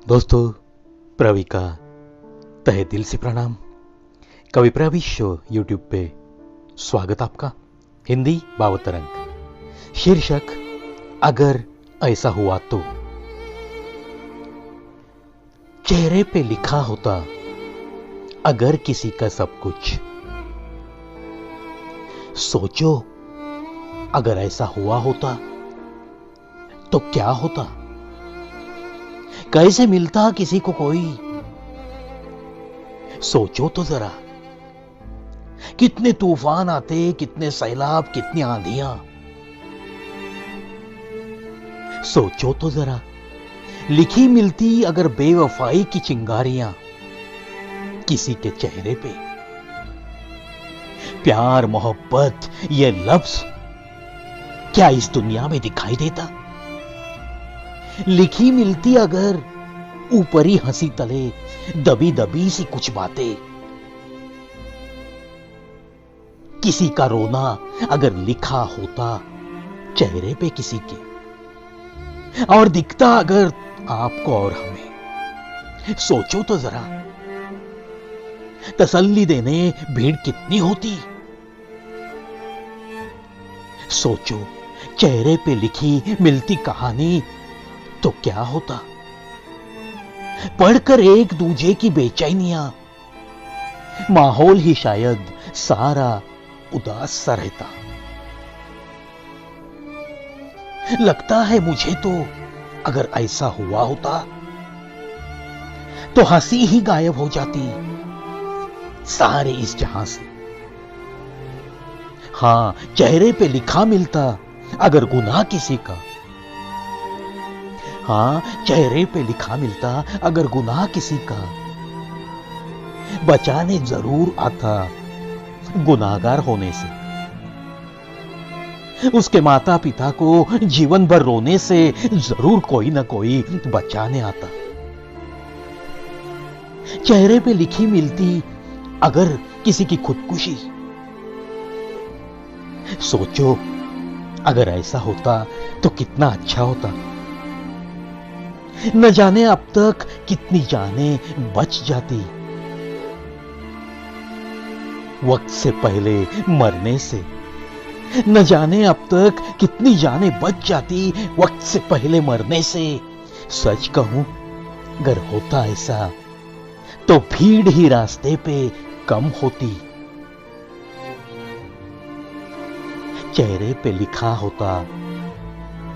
दोस्तों, प्रवी का तहे दिल से प्रणाम। कवि प्रवी शो यूट्यूब पे स्वागत आपका। हिंदी भावांतरंग, शीर्षक अगर ऐसा हुआ तो। चेहरे पे लिखा होता अगर किसी का सब कुछ, सोचो अगर ऐसा हुआ होता तो क्या होता। कैसे मिलता किसी को कोई, सोचो तो जरा। कितने तूफान आते, कितने सैलाब, कितनी आंधियां। सोचो तो जरा, लिखी मिलती अगर बेवफाई की चिंगारियां किसी के चेहरे पे। प्यार मोहब्बत ये लफ्ज क्या इस दुनिया में दिखाई देता। लिखी मिलती अगर ऊपरी हंसी तले दबी दबी सी कुछ बातें। किसी का रोना अगर लिखा होता चेहरे पे किसी के, और दिखता अगर आपको और हमें। सोचो तो जरा, तसल्ली देने भीड़ कितनी होती। सोचो चेहरे पे लिखी मिलती कहानी तो क्या होता। पढ़कर एक दूजे की बेचैनियां, माहौल ही शायद सारा उदास सा रहता। लगता है मुझे तो अगर ऐसा हुआ होता तो हंसी ही गायब हो जाती सारे इस जहां से। हां, चेहरे पे लिखा मिलता अगर गुनाह किसी का। हां, चेहरे पे लिखा मिलता अगर गुनाह किसी का। बचाने जरूर आता गुनाहगार होने से। उसके माता पिता को जीवन भर रोने से जरूर कोई ना कोई बचाने आता। चेहरे पे लिखी मिलती अगर किसी की खुदकुशी। सोचो अगर ऐसा होता तो कितना अच्छा होता। न जाने अब तक कितनी जानें बच जाती वक्त से पहले मरने से। न जाने अब तक कितनी जानें बच जाती वक्त से पहले मरने से। सच कहूं, अगर होता ऐसा तो भीड़ ही रास्ते पे कम होती। चेहरे पे लिखा होता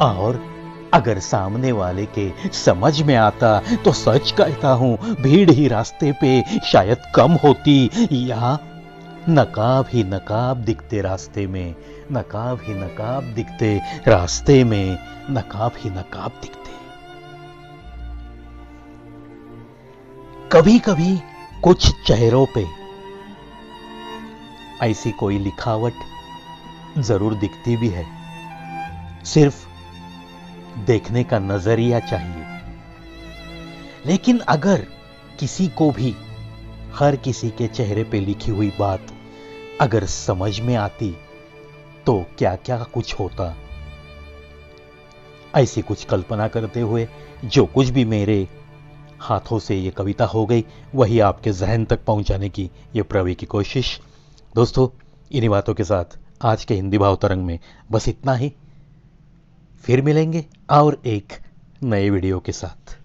और अगर सामने वाले के समझ में आता तो सच कहता हूं, भीड़ ही रास्ते पे शायद कम होती। या नकाब ही नकाब दिखते रास्ते में, नकाब ही नकाब दिखते रास्ते में, नकाब ही नकाब दिखते। कभी कभी कुछ चेहरों पे ऐसी कोई लिखावट जरूर दिखती भी है। सिर्फ देखने का नजरिया चाहिए। लेकिन अगर किसी को भी हर किसी के चेहरे पे लिखी हुई बात अगर समझ में आती तो क्या क्या कुछ होता। ऐसी कुछ कल्पना करते हुए जो कुछ भी मेरे हाथों से ये कविता हो गई, वही आपके जहन तक पहुंचाने की ये प्रवी की कोशिश। दोस्तों, इन्हीं बातों के साथ आज के हिंदी भावांतरंग में बस इतना ही। फिर मिलेंगे और एक नए वीडियो के साथ।